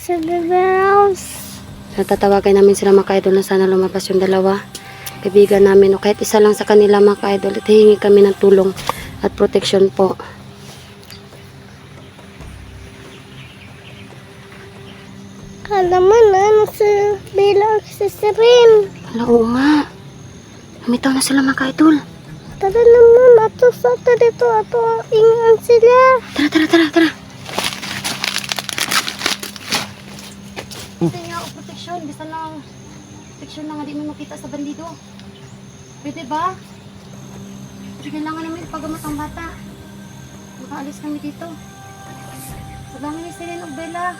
Sa house. Natatawagan namin sila mga ka-idol na sana lumabas yung dalawa kaibigan namin o kahit isa lang sa kanila mga ka-idol at hihingi kami ng tulong at protection po. Alam mo na, sa bilang accessory. Hala, oo nga. Lumitaw na sila mga ka-idol. Tara naman, ato sa dito, ato ingan sila. Tara. Gusto niya o protection, basta lang protection lang, hindi mo makita sa bandido. Pwede ba? Kailangan namin ipagamot ang bata. Makaalis kami dito. Sabangan ni Selen o Bella.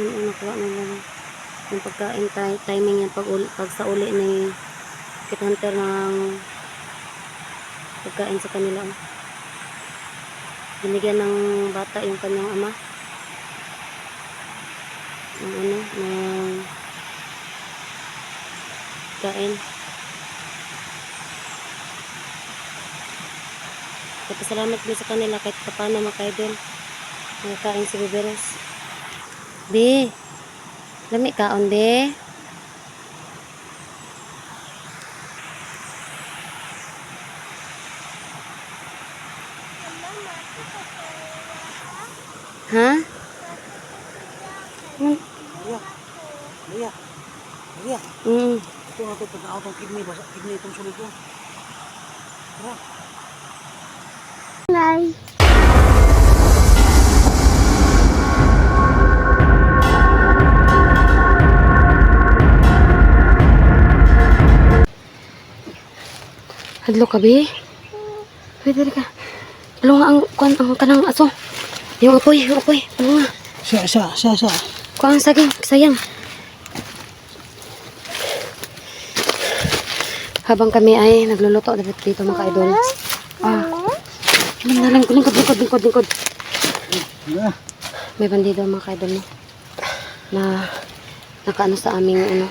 Yun ang nakuha nila yung pagkain, timing yan pag sa uli ni Kit Hunter ng pagkain sa kanila. Binigyan ng bata yung kanyang ama ng kain. Salamat din sa kanila kahit paano makaidol. Nagkain si Biberos. Be, lami kaon be. Ha? Iya. Ito nga ito, pag-out ang kidney itong sulit ko. Tara. Nay. Hadlo ka be? Pwede ka. Ano nga ang kanang aso? Yung apoy. Ano nga? Siya. Kuha ang saging, sayang. Habang kami ay nagluluto dito mga ka-idol. Lingkod. May bandido mga ka-idol no? Na nakaano sa aming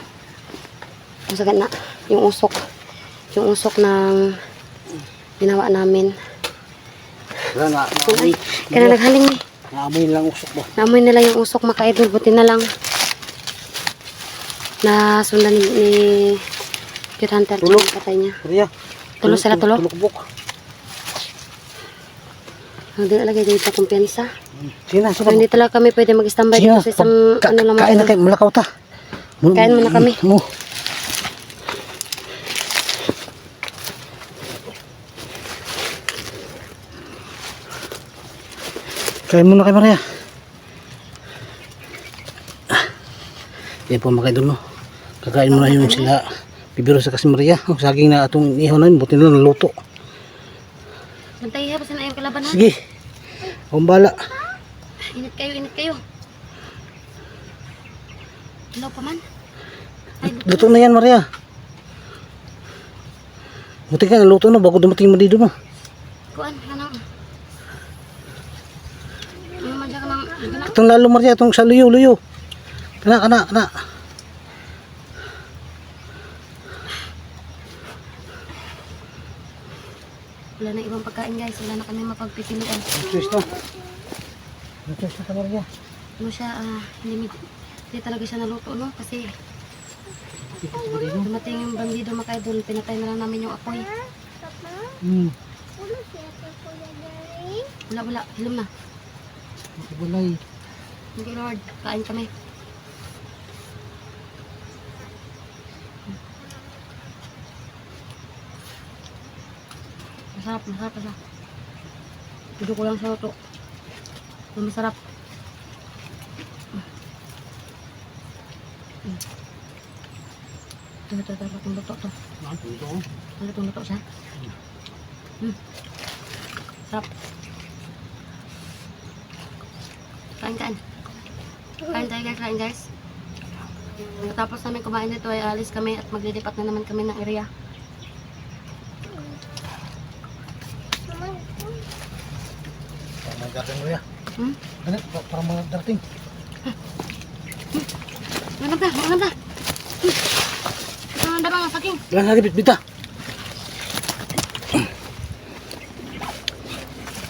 masagat na yung usok ng ginawa namin. Kaya naghaling ni. Naamoy lang usok mo. Naamoy nila yung usok mga ka-idol. Buti na lang na sundan ni Kit Hunter Tulog. Patay niya. Maria. Tulog sila. Tulog-buk. Hindi talaga dito kumpiyansa. Sina. So, hindi talaga kami pwede mag-standby dito sa isang ano lang. Kain na kayo. Malakaw ta. Kain muna kami. Kain muna kay Maria. Yan po mga idol no. Kakain muna yun sila. Bibiro sa kasi Maria. Ang saging na atong ihaw namin. Buti na naluto. Bantay hapos na yung kalaban ha. Sige. Akong bala. Init kayo. Ilaw pa man. Ay, Luto na yan Maria. Buti ka naluto na bago dumating mo dito mo. kuan kanang. Ano man dyan kanang. Itong lalo Maria. Itong sa luyo. Kana. Wala na ibang pagkain guys. Wala na kami mapagpipilian. Choice na ka Maria. Ano siya, hindi talaga siya naluto no. Kasi dumating yung bandido mga ka-idol. Pinatay na lang namin yung apoy. Wala. Hilom na. Bulay. Okay Lord. Kain kami. Masarap siya. Dito ko lang sa luto. Masarap. Ito, itong luto to. Itong luto siya. Sarap. Kain. Kain guys. Tapos namin kumain nito ay alis kami at maglilipat na naman kami ng area. Parang dating Maria. Ganit, parang mga dating. Maganda. Ito ang darang ang saking. Bilang lagi bita.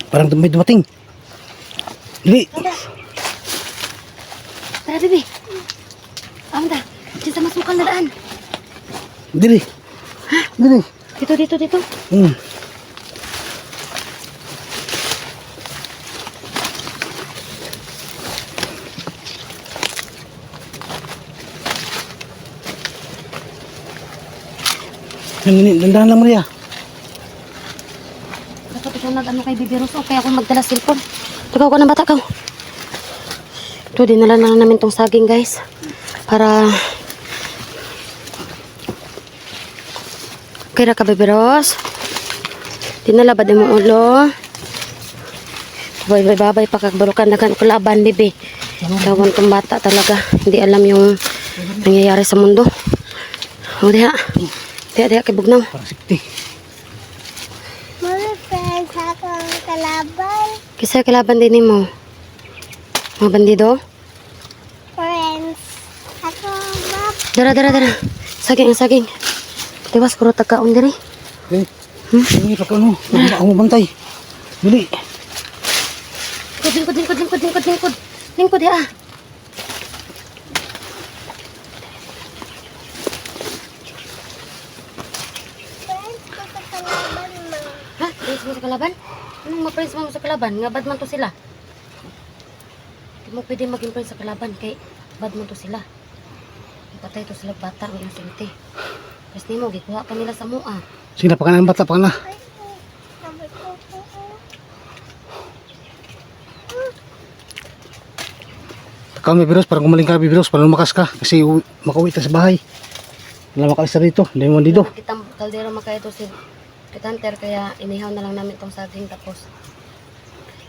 Parang may dumating. Dili. Tara, bibi. Anda, diyan sa masukal na daan. Dili. Dili. Dito. Hmm. Dandahan lang, Maria. Dapat ikaw nag-ano kay Bibi Rose o kaya ako magdala cellphone. Tagaw ka ng bata ka. Ito, dinala na lang namin tong saging, guys. Para... Kaya ka, Bibi Rose. Dinala ba din mong ulo? Babay pa kagbarukan. Nagan ko laban, Bibi. Tawan tong bata talaga. Hindi alam yung nangyayari sa mundo. O, diha. Diha, kay Bugnaw. Parang safety. Mga friends ako ang kalaban. Kisa kalaban din mo. Mga bandido. Friends. Ako map. Dara. Saging. Tiwas, kuro tagkaon diri. Dili. Dili, pa ano. Ako bantay. Dili. Lingkod ya. Friends ko sa kalaban mo. Ha? Friends mo sa kalaban? Anong ma-friends mo sa kalaban? Nga bad man to sila. Hindi mo pwede maging friends sa kalaban kay bad man to sila. Patay to sila bata ang inosente. Tapos ni mo, gikuha pa nila sa mua. Sige na, pakanan bata, pakanan. Sabi ko. Ikaw may virus, parang gumaling ka virus, parang lumakas ka. Kasi makauwi ka sa bahay. Wala makalis na rito, hindi mo dito. Kitang kaldero makaito si Kitanter kaya inihaw na lang namin tong saging tapos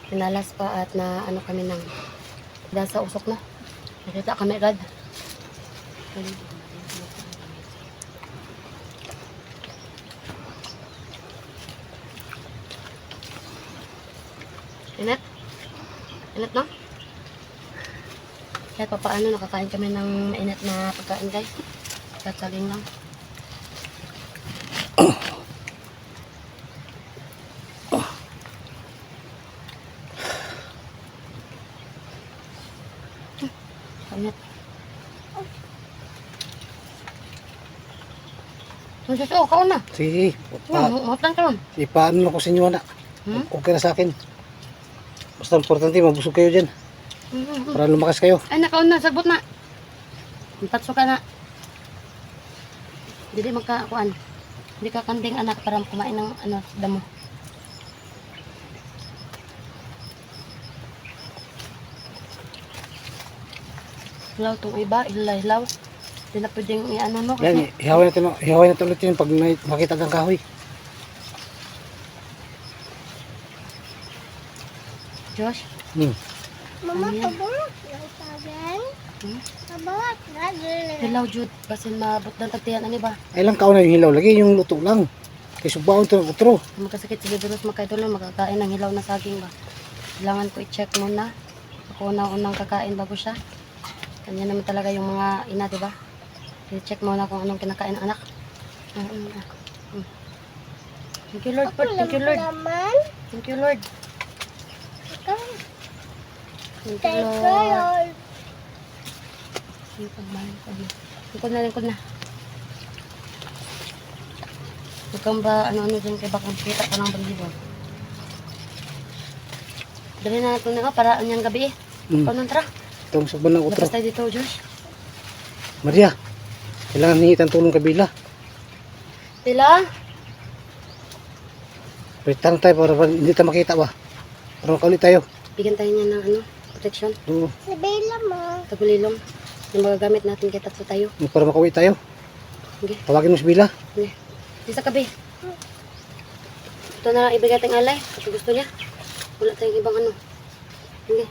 pinalas pa at na ano kami ng dahil sa usok na. Nakita kami agad. Init? Init no? Kahit papaano nakakain kami ng mainit na pagkain guys. Kahit saging lang. Init. Suso, kaon na. Sige, Mutan ka nun. ipaano lang ko sa inyo, anak. Hmm? Okay na sa akin. Basta importante, mabusog kayo dyan. Para lumakas kayo. Ay, nakaon na. Sagbot na. Patso ka na. Hindi magkakuan. Hindi ka kanding anak para kumain ng ano, damo. Hilaw itong iba. Hilaw. Hindi na pwedeng i-ano no. Yan, ihawin natin ulit yun pag makita ng kahoy. Josh. Mama, Ano yan? pabuhat na saging. Hmm? Pabuhat na dili. Hilaw, Jude. Basin mabot ng tagtiyan. Ano ba? Ay lang kaon na yung hilaw, lagi yung luto lang. Kaya subaon ito ng utro. Magkasakit si Bibiros magkaidol na makakain ng hilaw na saging ba. Kailangan ko i-check muna. Ako unang kakain bago siya. Kanya naman talaga yung mga ina, di ba? I-check muna kung anong kinakain ng anak. Thank you, Lord. Ako Thank you, Lord. naman. Thank you, Lord. Ikaw. Thank you, Thank you, Lord. Lord. Lingkod na. Huwag kang ba, ano dyan kay bakang kita ka ng bandido. Dali na natin na para anyang gabi eh. Paano tara? Itong saban ng utro. Labas tayo dito, Josh. Maria, kailangan hingitan tulong kabila. Tila? Pretang tayo para hindi tayo makita ba? Para makaulit tayo. Bigyan tayo niya ng ano, protection. Oo, Si Bella mo. Tagulilong. Yung magagamit natin kaya tatlo tayo. para makauwi tayo. Sige. Tawagin mo si Bila. Sige. Di sa kabi. Ito na lang ibigay ating alay. Kasi gusto niya. Wala tayong ibang ano. Sige.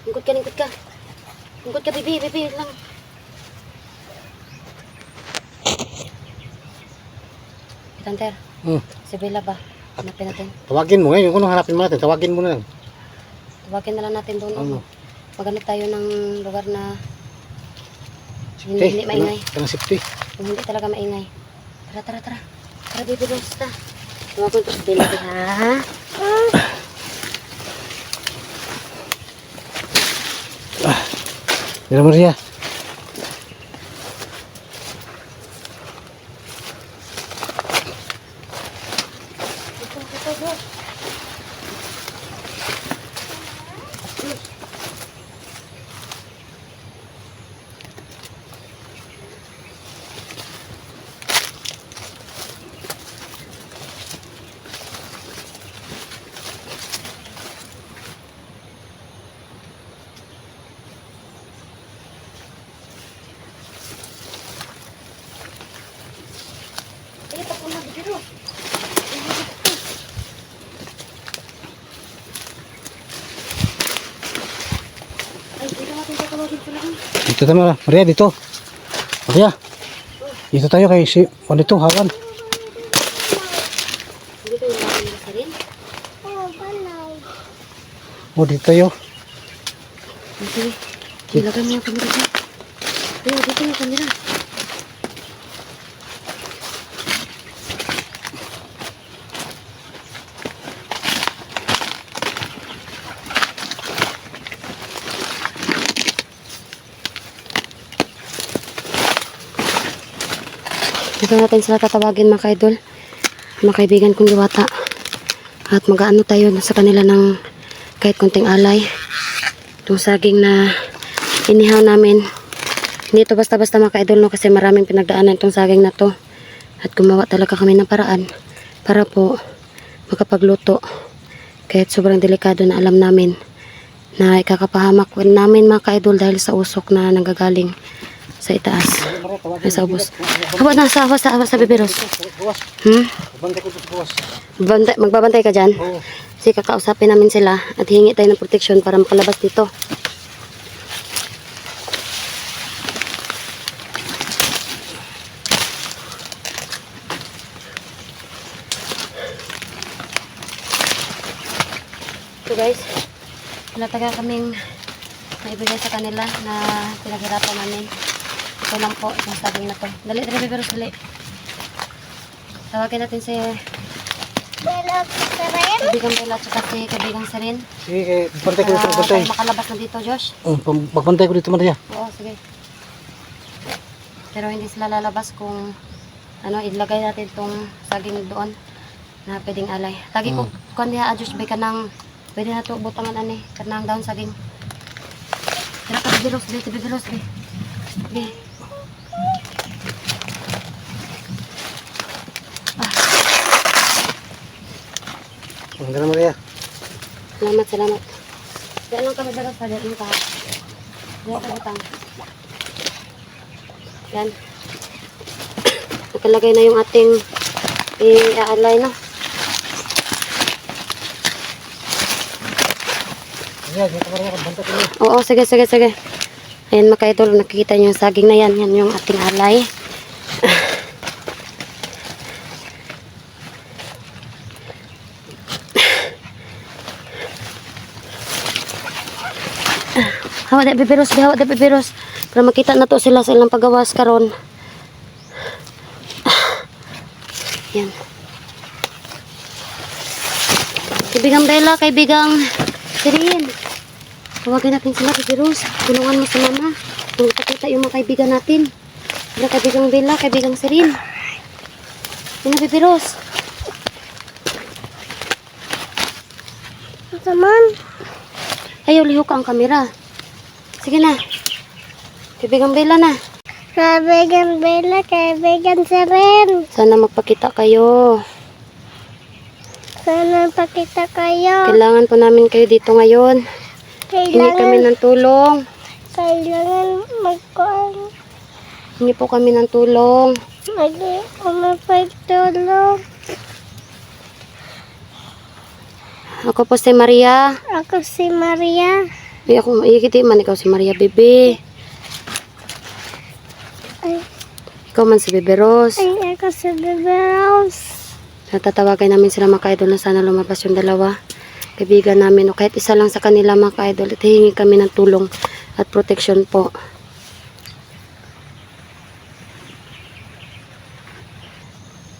Lingkod ka. Lingkod ka, bibi lang. Tanter, si Bella ba? Hanapin natin. Tawagin mo ngayon. Kung hanapin mo natin, tawagin mo na lang. Tawagin na lang natin doon. Ano? Maganap tayo ng lugar na Safety. hindi maingay. Kang safety. Yung hindi talaga maingay. Tara. Tara, baby, basta. Tawagin ko si Bella, ha? Mira Maria. Ito, bro. Eh, tako na, biro. Ay, dito natin tatawagin sila. Dito tayo Maria, dito. Maria. Dito tayo kay si ano ito, hawan. Dito yung natin nila sa rin. Oh, balay. Oh, dito tayo. Sige. Ilagay mo yung kamera dyan. Ayo, dito yung kamera. Dito natin sila tatawagin mga kaidol. Mga kaibigan kong diwata. At mag-aano tayo sa kanila ng kahit konting alay. Itong saging na inihaw namin. Hindi ito basta-basta mga kaidol, no, kasi maraming pinagdaanan itong saging na to. At gumawa talaga kami ng paraan para po makapagluto. Kahit sobrang delikado na alam namin na ikakapahamak namin mga kaidol dahil sa usok na nanggagaling sa itaas. Ay, sa ubos. Hawa na, sa bibiros. Bantay ko sa buwas. Magbabantay ka dyan? Oo. Kasi kakausapin namin sila at hingi tayo ng protection para makalabas dito. So guys, natagal kaming naibigay sa kanila na pinaghirapan namin. Ito lang po, itong saging na to. Dali, pero dali. Tawagin natin si Bela, Seren. Kabigang Bella at saka si Kabigang Serin. Sige, bantay ko dito, Para bantay. tayo makalabas na dito, Josh. Magbantay ko dito Maria. Oo, sige. Pero hindi sila lalabas kung ano, ilagay natin itong saging doon na pwedeng alay. Lagi ko, kung niya adjust ba ka ng, pwede na ito butangan ani, kanang down saging. Tira ka, bibilos, be. Be. Maganda Maria. Salamat. Diyan lang kami dagat sa diyan ka. Diyan ka butang. Yan. Nakalagay na yung ating i-alay na. Maria, dito Maria, bantay ko dito. Oo, sige. Ayan mga kaidol, nakikita nyo yung saging na yan. Yan yung ating alay. Hawa di bibiros. Para makita na to sila sa ilang pagawas karon. Yan. Kaibigang Bella, kaibigang Sirin. Tawagin natin sila, bibiros. Tulungan mo sa mama. Kung makita yung mga kaibigan natin. Sila kaibigang Bella, kaibigang Sirin. Yan na bibiros. Saman. Ayaw, lihok ang kamera. Sige na. Kaibigang Bella na. Kaibigan Bela, kaibigan Seren. Sana magpakita kayo. Sana pakita kayo. Kailangan po namin kayo dito ngayon. Hingi kami ng tulong. Kailangan magkuhan. Hingi po kami ng tulong. Umapagtulong. Ako po si Maria. Ako si Maria. Ay, ako maikiti man. Ikaw si Maria, bebe. Ay, Ikaw man si Bebe Rose. ay ako si Bebe Rose. Natatawagan namin sila mga ka-idol na sana lumabas yung dalawa. Kaibigan namin. O kahit isa lang sa kanila mga ka-idol. At hihingi kami ng tulong at protection po.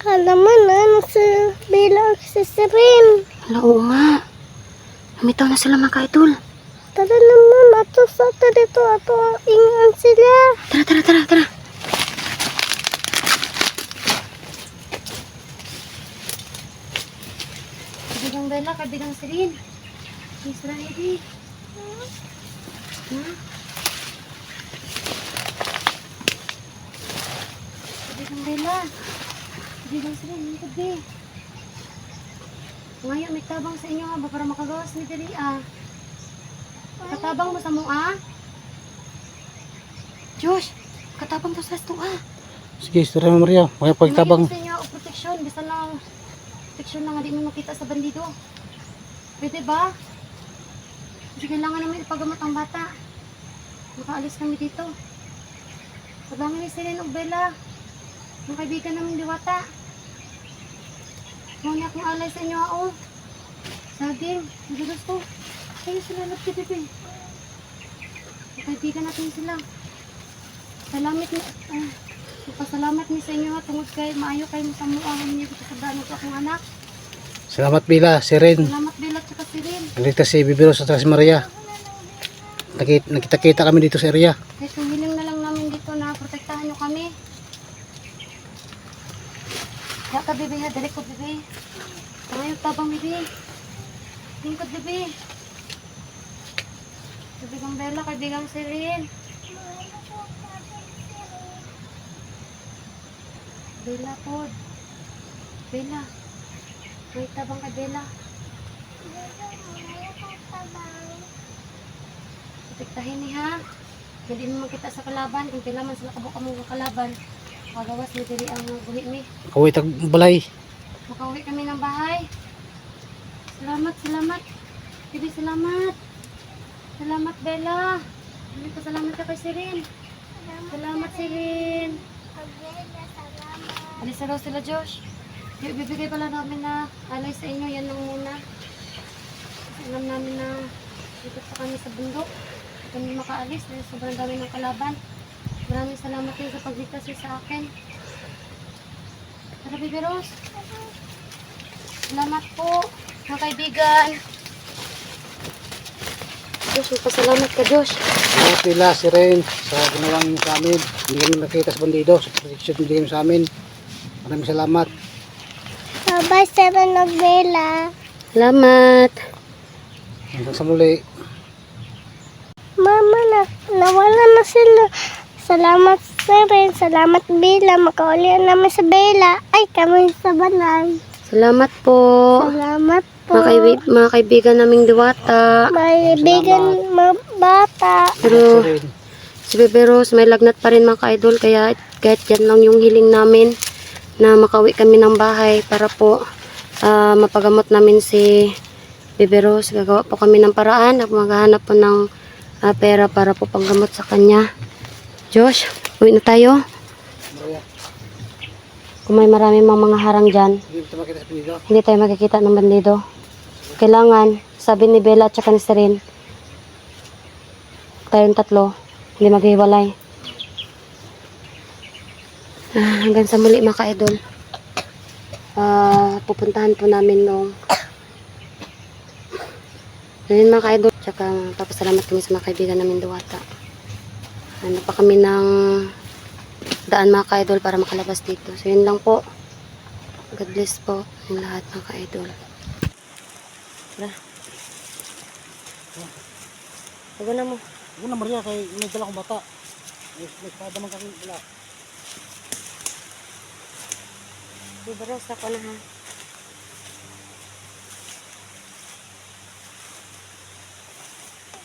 Kala mo na si Bela si Seren. Hala, oo nga. Lumitaw na sila mga ka-idol. Tara na mama. ato sa ato dito, ato ingan sila. Tara, tara, tara, tara. Kadigang Bella, kadigang Celine. Miss Raidi. Ha? Kadigang Bella. Kadigang Celine, ang gabi. Ngayon, may tabang sa inyo ba para makagawas ni Diri Katabang mo sa mua? Josh, katabang to sa tua. Sige, Sister Maria, may pagtabang. Sa inyo og proteksyon, bisa lang proteksyon na nga di mo makita sa bandido. Pwede ba? Kasi kailangan namin ipagamot ang bata. Makaalis kami dito. Sabangan ni Celine og Bella. Ang kaibigan namin Diwata. Muna akong alay sa inyo Saging, hindi gusto. Ayun sila nagtitipi. Ang kaibigan natin sila. Salamat mi sa inyo tungod kay maayo kayo mo sa mua ninyo dito sa dano ko akong anak. Salamat Bila, si Ren. Salamat Bella at Celine. Naligtas si Bibiro sa Tres Maria. Nakita-kita kami dito sa area. Kaya sumiling na lang namin dito na protektahan nyo kami. Kaya ka bebe ha, dali ko bebe. Ngayon tabang bebe. Tingkod bebe. Kaibigang Bella, kaibigang Celine. Bella po. Bella. May tabang kay Bella. Protektahin ni ha. Hindi mo makita sa kalaban. Kung kailangan sila kabuka mong kalaban. Pagawas ni diri ang buhi ni. Kawit ang balay. Makauwi kami ng bahay. Salamat, salamat. Bibi, salamat. Salamat, Bella. Hindi ko salamat ka kay Celine. Salamat, Celine. Alis na raw sila, Josh. Bibigay pala namin na alay sa inyo. Yan lang muna. Kasi alam namin na dito pa kami sa bundok. Kami makaalis dahil sobrang dami ng kalaban. Maraming salamat din sa pagligtas niyo sa akin. Tara, Bibi Rose. Salamat po, mga kaibigan. Josh, magpasalamat ka, Josh. Salamat Bila, si Ren, sa ginawang niyo sa amin. Hindi kami nakita sa bandido, sa protection hindi kami sa amin. Maraming salamat. Bye, Seven of Bella. Salamat. Hanggang sa muli. Mama, nawala na sila. Salamat, Seven. Salamat, Bella. Makaulian namin sa Bella. Ay, kami sa balay. Salamat po. Salamat po. Mga kaibigan naming Diwata. May kaibigan, mga bata. Pero Si Ren. si Bebe Rose, may lagnat pa rin mga ka-idol. Kaya kahit yan lang yung hiling namin na makauwi kami ng bahay para po mapagamot namin si Bebe Rose. Gagawa po kami ng paraan at maghahanap po ng pera para po panggamot sa kanya. Josh, uwi na tayo. Maria, Kung may marami mga harang dyan, hindi kita makita sa bandido. hindi tayo makikita ng bandido. Kailangan, sabi ni Bella at saka ni Celine, tayong tatlo, hindi maghiwalay. Hanggang sa muli mga ka-idol. Pupuntahan po namin nung yun mga ka-idol. Tsaka papasalamat kami sa mga kaibigan namin Diwata. Ano pa kami ng daan mga ka-idol para makalabas dito. So yun lang po. God bless po yung lahat mga ka-idol. Tara. Huwag na mo. Huwag na Maria, kay may dala kong bata. May espada man kami dala. Bibaros ako na ha.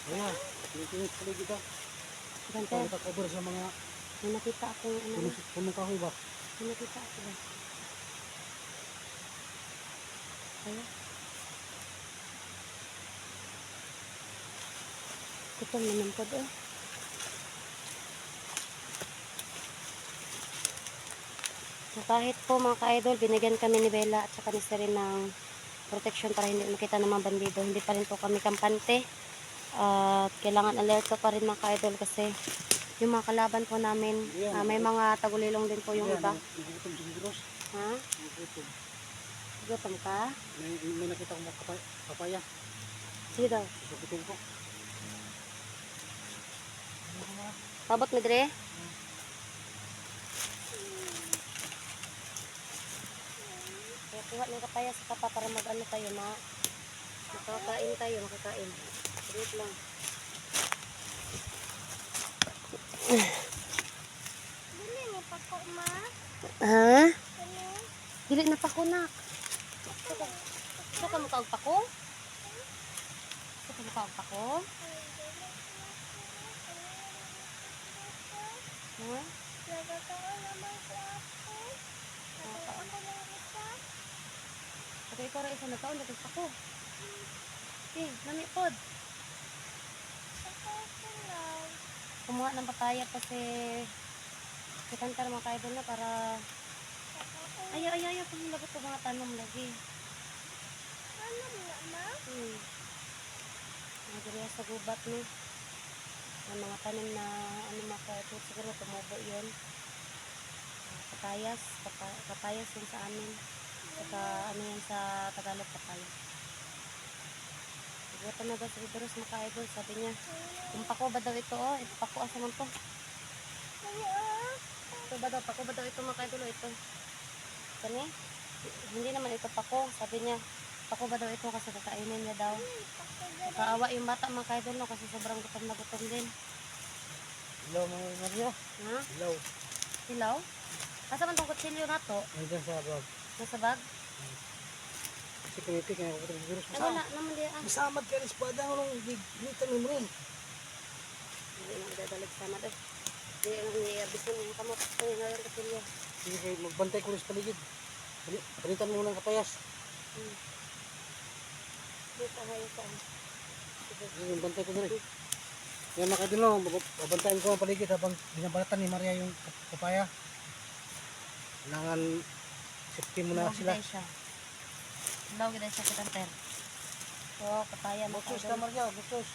Maria, tinitingin sa paligid ka. Ganda. Para cover sa mga May nakita ako ano. punong kahoy ba? May nakita ako ba? Ayan. Kutom naman po doon. So, kahit po mga ka-idol, binigyan kami ni Bella at saka ni Celine ng protection para hindi makita ng mga bandido. Hindi pa rin po kami kampante. At kailangan alerto pa rin mga ka-idol kasi yung mga kalaban po namin, may mga tagulilong din po yung iba. Nagutom si Bibros. Ha? Nagutom. Gutom ka? May nakita kong papaya. Sige daw. Susukutin ko. Pabot mi dire. Kaya kuha ng kapayas ka pa para mag-ano tayo na makakain tayo, makakain. Wait lang. Dili ni pa ko, ma. Ha? Dili. Dili na pa ko nak. Gusto ka makaog pa ko? Gusto ka makaog pa ko? Ha? Nagkakaroon naman si ako. Nagkakaroon ko ng isa. Pati ikaw rin isa na taon, nagkag pa ko. Eh, nami pod. Ako lang. Kumuha ng papaya kasi kitantar mga kaidol na para ayaw kung labot ko mga tanom lagi. Ano na, ma? Nagriya sa gubat ni. Ang mga tanim na ano mga kaidol siguro tumubo yun. Papayas yun sa amin. Saka ano yan sa Tagalog papayas. Nagutom na daw si Riveros mga kaidol. Sabi niya, kung pako ba daw ito oh? Ito pako asa man to? Ito ba daw? Pako ba daw ito mga kaidol? Ito. Kani? Hindi naman ito pako. Sabi niya, pako ba daw ito kasi kakainin niya daw. Nakaawa yung bata mga kaidol no kasi sobrang gutom na gutom din. Ilaw mga Maria. Ha? Ilaw. Hilaw? Asa man tong kutsilyo na to? Nandiyan sa bag. Nasa bag? Kasi kumiti kaya ako ng virus. Ay wala naman di ah. Masamad ka rin espada nung bignitan mo rin. Hindi na idadalag sama doon. Hindi ang niyabisan yung kamot. Ay nga yung kutsilyo. Sige kayo, magbantay ko rin sa paligid. Palitan mo ng kapayas. Dito hayo sa ano. Sige, bantay ko rin. Kaya makadun lang, babantayan ko ang paligid habang binabalatan ni Maria yung papaya. Kailangan safety mo na sila. Hilaw gid siya kitanter. So, papaya mo Busos ka Maria, busos.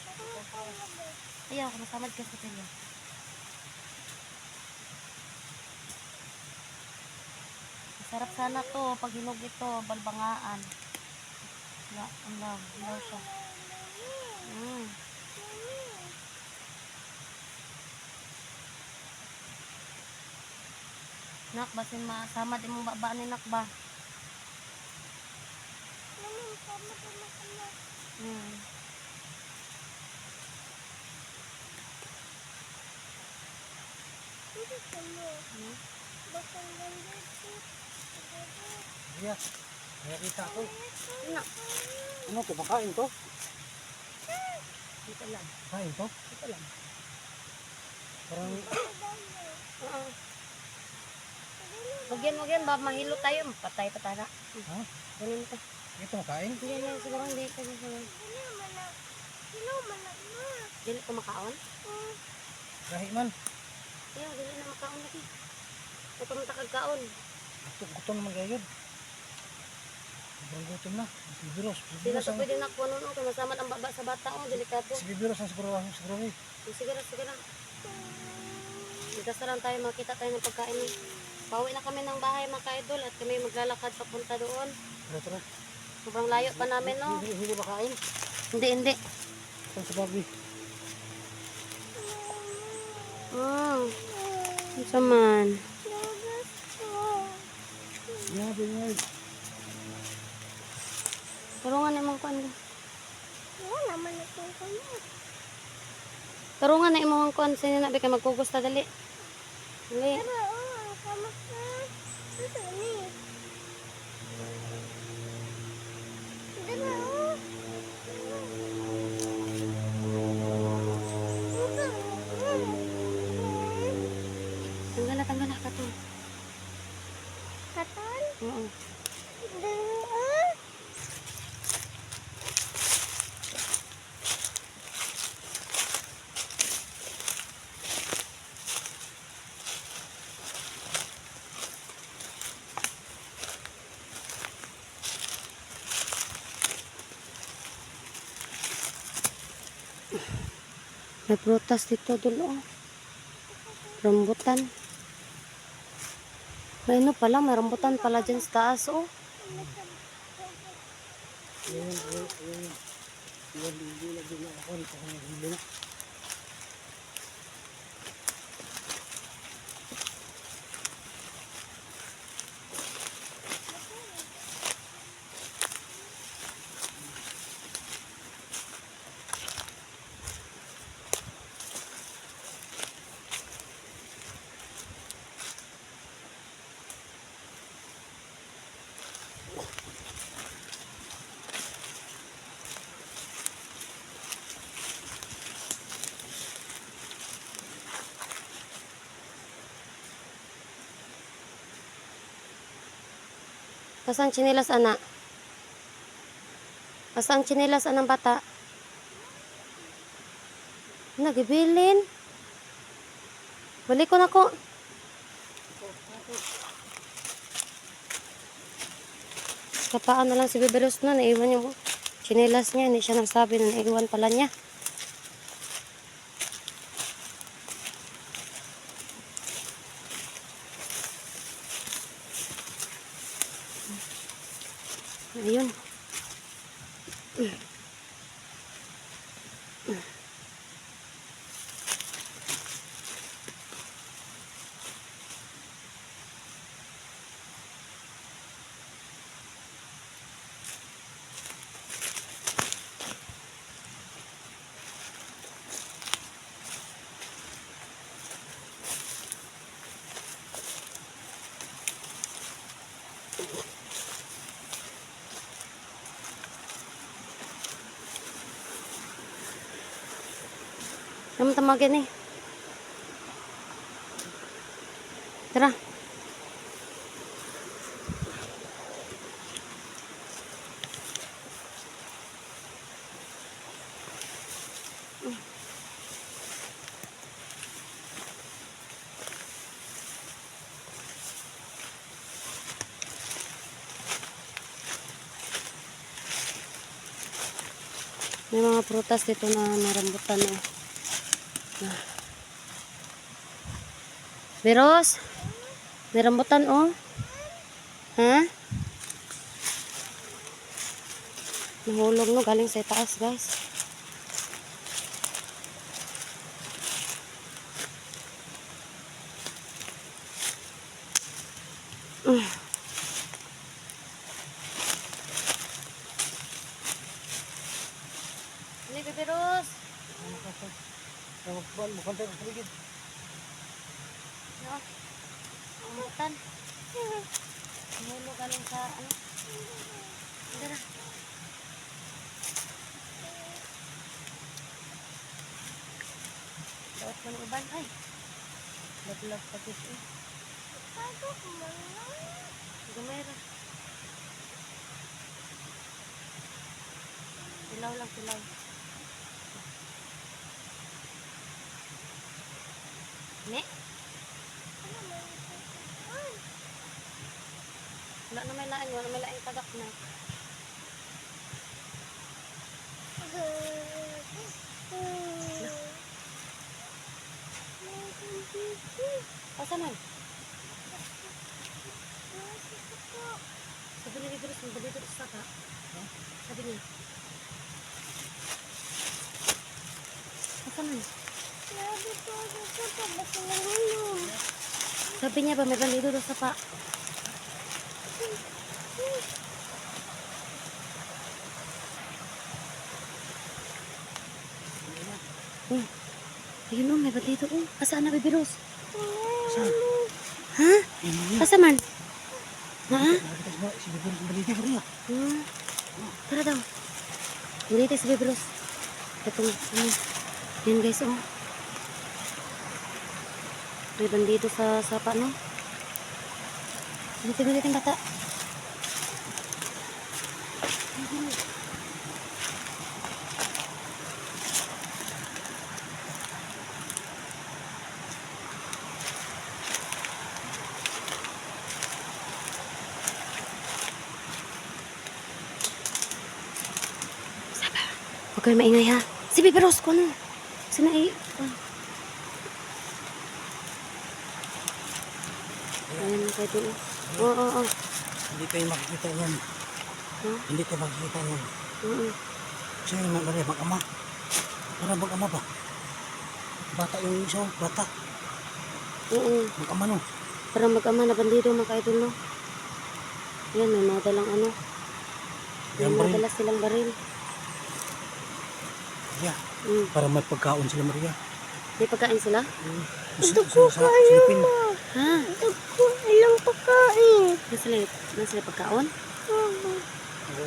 ayaw, masamad ka sa kutsilyo. Masarap sana to pag hinog ito, balbangaan. Hilaw siya. Nak, basin masama di mo ba ni nak ba? Naman, sama ko na kanya. Hindi ka mo. Bakang ganda ito. Maria, nakakita ako. Nak, Ano to, makain to? dito lang. Kain to? Dito lang. Parang Wag yan ba mahilo tayo, patay patara. Ha? Ganun ka. Ito makain? Hindi na siguro hindi ka siguro. Sino man na, ma? Dili ko makaon. Gahi man. Ayaw, dili na makaon lagi. Ito mong takagkaon. Gutom naman kayo yun. Sobrang gutom na. Si Bibiros. Hindi na ito pwede nakuha nun. Kung masama ang baba sa bata, delikado. Si Bibiros ang siguro eh. Sige na. Magkasa lang tayo, makita tayo ng pagkain eh. Pauwi na kami ng bahay mga ka-idol at kami maglalakad papunta doon. Tara. Sobrang layo pa namin, no? Hindi makain. Hindi. Saan sa babi? Isa man. Grabe nga. Tarungan na imong kuan. Wala naman akong kanya. Tarungan na imong kuan sa inyo na bika magkugusta dali. Dali. Pero, ang kamas na. Ito ni. Dala, Tanggal na ka to. Katon? Oo. Dala. May prutas dito dulo. Rambutan. May ano pala, may rambutan pala dyan sa taas, oh. Yun, hindi na ako. Ito kung hindi na. Asan chinelas, anak? Asan chinelas, anang bata? Nagibilin. Balik ko na ko. Kapaan na lang si Biberos na. Naiwan yung chinelas niya. Hindi siya nagsabi na naiwan pala niya. Ayun. Naman tamagin eh. Tara. May mga prutas dito na narambutan eh. Beros, may rambutan oh. Ha? Nahulog no, galing sa taas guys. Ini Beros. Bukan tayo paligid. No. Rambutan. Nahulog galing sa ano. Tara. Dapat man uban ay. Lag-lag pati siya. Gumera. Silaw lang silaw. Ne? Wala na may lain, wala na may laing tagak na. Asa man? Sabi ni Biberos, magdali dito sa saka. Sabi niya. Asa man? Sabi niya ba may bandido doon sa pa? Oh, ayun oh, may bandido oh. Asaan na Biberos? Saan? Ha? Asa man? Ha? Nakita si Biberos balita Maria. Tara daw. Balita si Biberos. Ito ano. Yan guys oh. May bandido sa sapa no. Bilit yung bata. Huwag kayo maingay ha. Si Biberos ko no. Sinai. Ayan na kayo doon. Oo. Hindi tayo makikita yan. Huh? Hindi tayo makikita yan. Siya yung Maria, mag-ama. Para mag-ama ba? Bata yung isa, bata. Oo. Mag-ama no. Para mag-ama na bandido mga kaidol no. Yan, may mga dalang ano. May Yung mga baril. dala silang baril. Maria, para may pagkaon sila Maria. May pagkain sila? Sa silipin. Ha? Ako, ilang pagkain. Nasa pagkaon?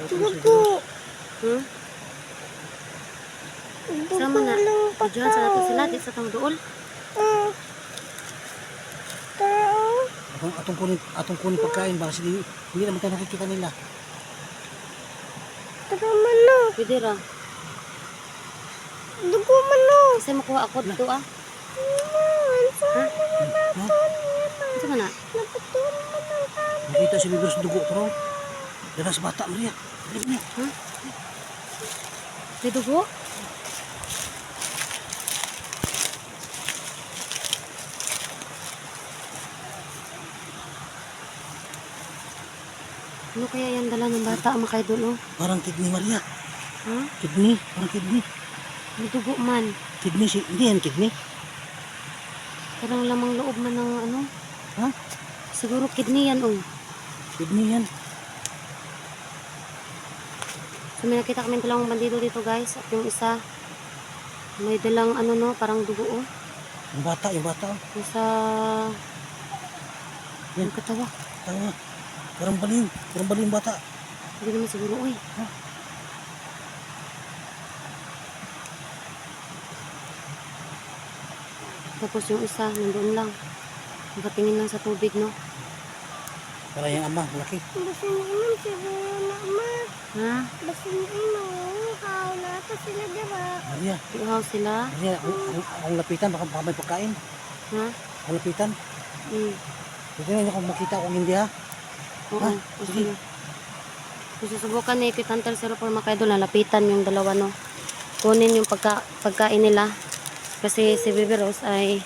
Ako, Sama na. Diyan sa natin sila. Di sa tang dool. Tao. atong kunin pagkain baka hindi naman tayo nakikita nila. Tara man no. Pwede ra. Dugo man no. Kasi makuha ako dito ah. Saan Ha? Ito man na. napatuloy man ang kami? Nakita si Bibir sa dugo pero dalas bata Maria. Dali niya. May dugo? Ano kaya yan dala ng bata mga kaidol oh? Parang kidney Maria. Ha? Kidney, parang kidney. May dugo man. Kidney hindi yan kidney. Parang lamang loob man ng ano. Ha? Siguro kidney yan oh. Kidney yan. So may nakita kami dalawang bandido dito guys. At yung isa may dalang ano no, parang dugo oh. Yung bata oh. Nasa Yan. yung katawa. Tama. Parang baliw yung bata. Hindi naman siguro uy. Tapos yung isa nandoon lang. Nakatingin lang sa tubig no. Para yung ama, malaki. Basta naman siguro na ama. Ha? Basta naman how na ito sila diba? Maria, Iuhaw sila. Maria, ang lapitan, baka may pagkain. Ha? Ang lapitan. Hmm. Pwede na niyo kung makita kung hindi ha. Oo. Ha? Gusto Sige. niya. Kung susubukan ni Kit Hunter 04 mga idol, lapitan yung dalawa no. Kunin yung pagkain nila. Kasi si Baby Rose ay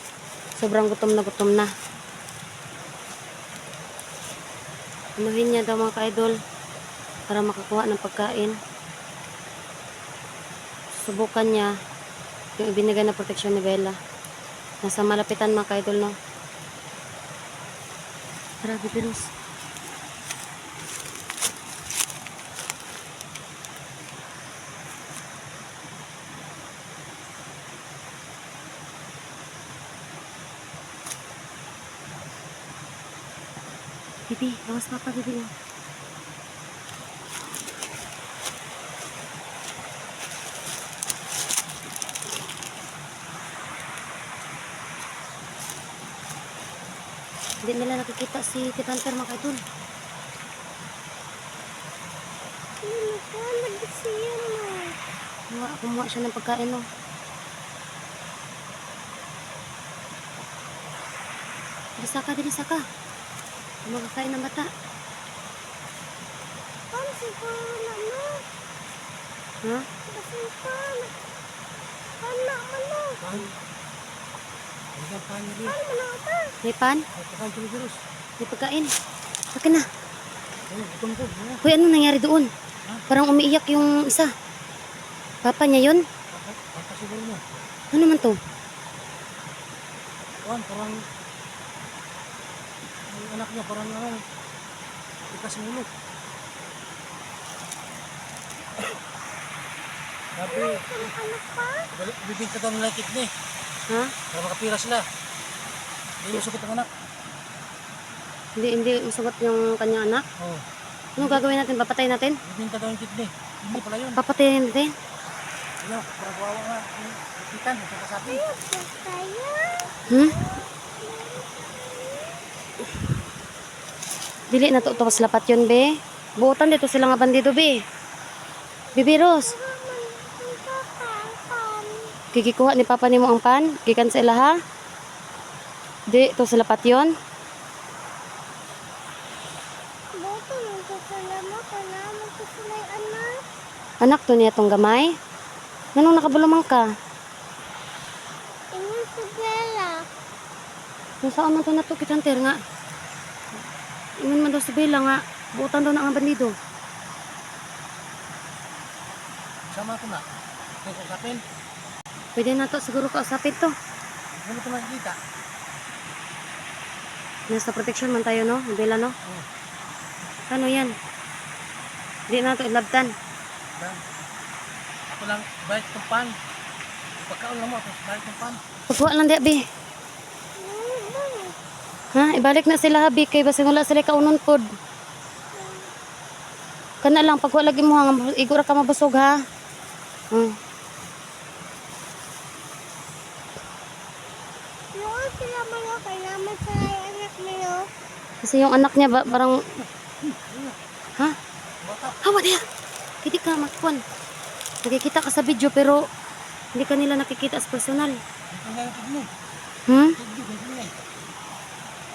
sobrang gutom na. Anuhin niya daw mga ka-idol para makakuha ng pagkain. Subukan niya yung ibinigay na proteksyon ni Bella. Nasa malapitan mga ka-idol no. Tara Baby Rose. Bibi, bawas papa, Bibi lang. Hindi nila nakikita si Kit Hunter mga kaidol. Nagkalag siya mo. Kumuha siya ng pagkain no. Dili saka. Magkakain ng bata. Pan siguro na no. Ha? Basta pan. Pan na man no. Pan. Hindi pan Maria. Pan man na pan. May pan? Ay, pagkain si Bibir. May pagkain. Akin na. Ay, gutom ko. Hoy, ano nangyari doon? Parang umiiyak yung isa. Papa niya yun? Papa siguro mo. Ano man to? Parang yung anak niya parang ikas ng ulo. Sabi, Anak pa. bibigyan daw nila kidney Ha? para makapira sila. Hindi yung sukot ang anak. Hindi masugot yung kanyang anak. Oh, Ano gagawin natin? Papatayin natin? bibigyan daw yung kidney. Hindi pala yun. Papatayin natin? Ayaw, parang kawawa nga. Yung ikan, yung kasabi. Kaya. Hmm? Dili na to sa lapat yun, be. Buotan dito sila nga bandido, be. Bibi Rose. Kikikuha ni Papa nimo ang pan? Gikan sa ilaha? Di, to sa lapat yun. Boto nung kasalamat. Salamat sa sila'y anak. Anak to niya tong gamay. Nanong nakabulumang ka? Ingon si Bella. Kung saan man to na to, Kit Hunter nga. Ingon man daw si Bella nga. Buotan daw na ang bandido. Sama ko na. Kung kusapin, Pwede na to siguro kausapin to. ano ito makikita? Nasa protection man tayo, no? Bella, no? Oh, Ano yan? Di na to ilabtan. dan. Ako lang, balik ng pan. Pagkaon lang mo, tapos balik ng pan. Pagkuha lang di, Abi. Ha? Ibalik na sila, Abi. Kay basi wala sila kaunon pod. Kana lang, pagkuha lagi mo, igura ka mabusog, ha? Noon sila mga kailangan sa anak niyo. Kasi yung anak niya ba, parang... Ha? Hawa niya! Hindi ka magkuhan. Nakikita ka sa video pero hindi ka nila nakikita sa personal. Hmm?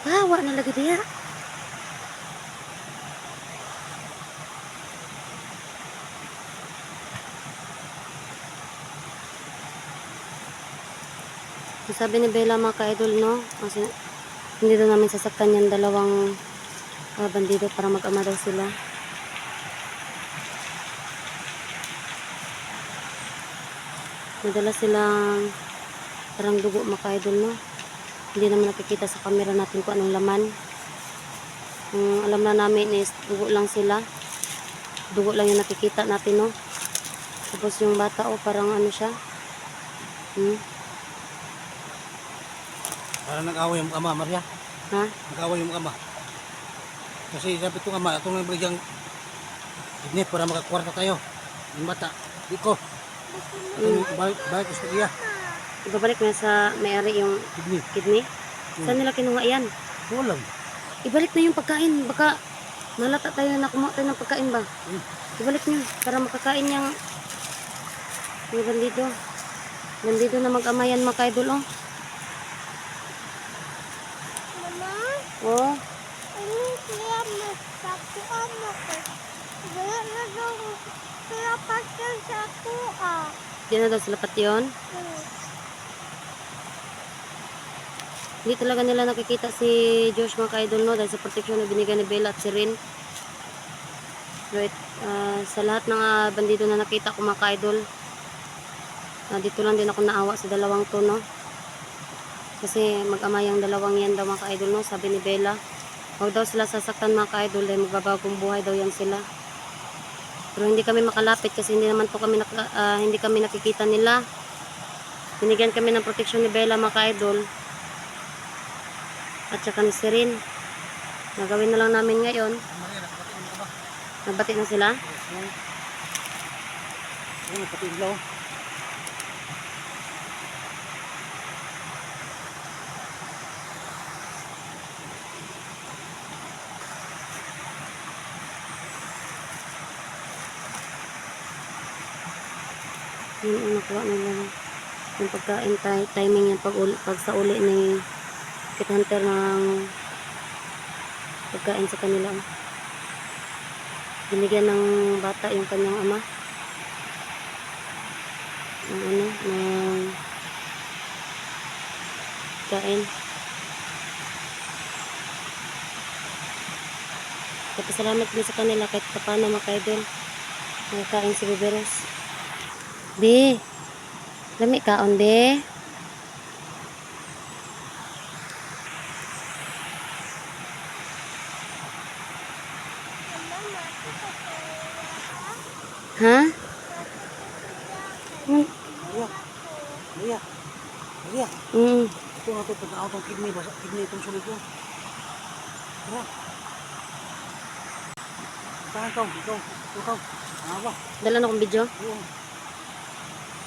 Hawa na lagi diya. Sabi ni Bella mga ka-idol, no? Kasi hindi daw namin sasaktan yung dalawang bandido para mag-ama daw sila. Nadala silang parang dugo mga ka-idol, no? Hindi naman nakikita sa camera natin kung anong laman. Ang alam na namin is dugo lang sila. Dugo lang yung nakikita natin, no? Tapos yung bata, parang ano siya. Parang nag-away yung ama, Maria. Ha? Nag-away yung ama. Kasi sabi itong ama, itong nagbagang kidney para makakwarta tayo. Yung bata, di ko. Balik ko sa iya. Ibabalik na sa may-ari yung kidney. Saan nila kinuha yan? Walang. Ibalik na yung pagkain. Baka malata tayo na kumuha tayo ng pagkain ba? Ibalik nyo para makakain yung bandido. Bandido na mag-amayan mga ka-idol, oh. Mama, Oh, ano kaya magpakuan ako? Wala na daw kaya pasal sa ako di na daw sila pati yun. Hindi talaga nila nakikita si Josh mga ka-idol, no? Dahil sa proteksyon na binigay ni Bella at si Rin. Right, sa lahat ng bandido na nakita ko mga ka-idol, dito lang din ako naawa sa dalawang to, no? Kasi mag-ama yung dalawang yan daw mga ka-idol, no? Sabi ni Bella, huwag daw sila sasaktan mga ka-idol dahil magbabagong buhay daw yan sila. Pero hindi kami makalapit kasi hindi naman po kami hindi kami nakikita nila. Binigyan kami ng proteksyon ni Bella mga ka-idol. At saka ni Sirin. Nagawin na lang namin ngayon. Nagbati na sila. Ano, pati ilaw. Yun ang nakuha nila. Yung pagkain, timing yung pag sa uli ni Kit Hunter ng pagkain sa kanila. Binigyan ng bata yung kanyang ama. Ng ano, ng kain. Kapasalamat din sa kanila kahit paano mga ka-idol. Nagkain si Beberos. Be, lami kaon be. Ha? Maria. Maria. Ito nga ito, pag-out ang kidney, kidney itong sulit ko. Tara. Saan ikaw? Awa. Dala na akong video.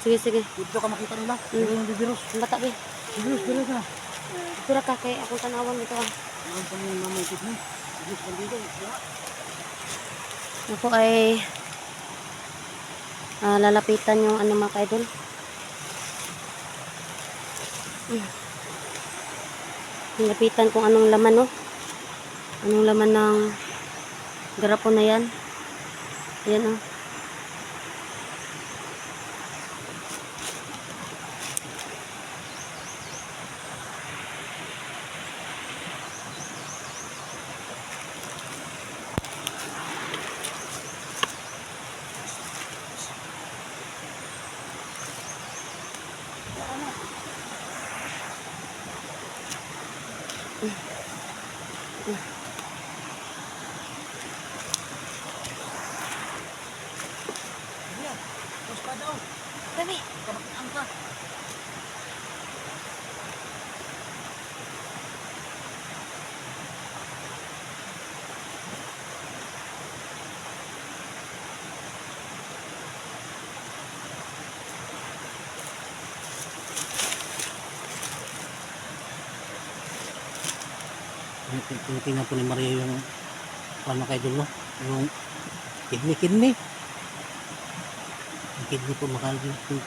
Sige. Dito ka makita nila. Yung bibirus. Ang bata be. Bibirus, dito ka. Pira ka kay akong tanawan dito ah. Ang pangin na may kidney. Bibirus ka dito. Ako ay lalapitan yung ano mga ka-idol. Lalapitan kung anong laman, no? Anong laman ng garapon na yan. Ayan, oh. Dami. Tinitingnan po ni Maria yung paano mga idol, no? Yung kidney. Yung kidney po mga idol.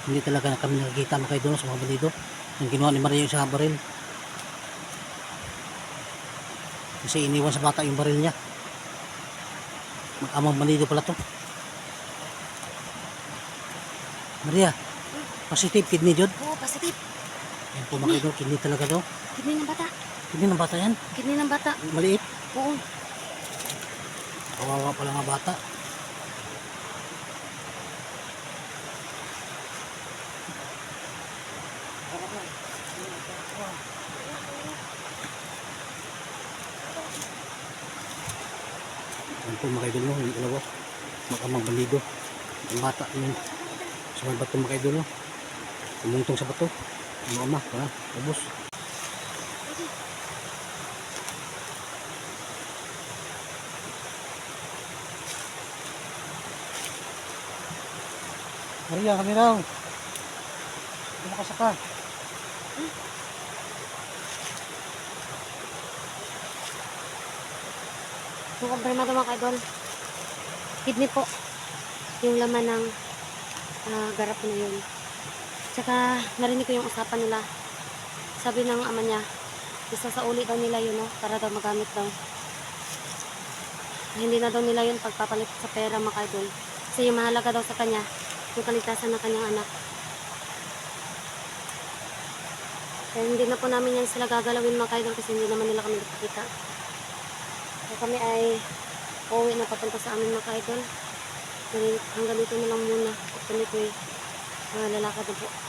Hindi talaga kami nakikita mga idol sa mga bandido. Ang ginawa ni Maria yung sa baril. Kasi iniwan sa bata yung baril niya. Mag-amang bandido pala to. Maria, positive kidney jud. Oo, positive. Yan po mga idol, kidney talaga daw. Kidney ng bata. Kidney ng bata yan. Kidney ng bata. Maliit. Oo. Kawawa pala nga bata. Yan po mga idol, no? Yung dalawa. Mag-amang bandido. Ang bata yun. Sa may bato mga idol, no? Tumuntong sa bato. Ang ama, para, ubos. Maria, kami raw. Hindi makasaka. Yung kumpirmado mga kaidol. Kidney po. Yung laman ng garap na yun. Tsaka narinig ko yung usapan nila. Sabi ng ama niya, isa sa uli daw nila yun, no? Para daw magamit daw. Hindi na daw nila yun pagpapalit sa pera mga kaidol. Kasi yung mahalaga daw sa kanya, yung kaligtasan ng kanyang anak. Kaya hindi na po namin yan sila gagalawin mga kaidol kasi hindi naman nila kami nakikita. Kaya kami ay uuwi na papunta sa amin mga kaidol. Hanggang dito na lang muna. At kami po ay lalakad na po.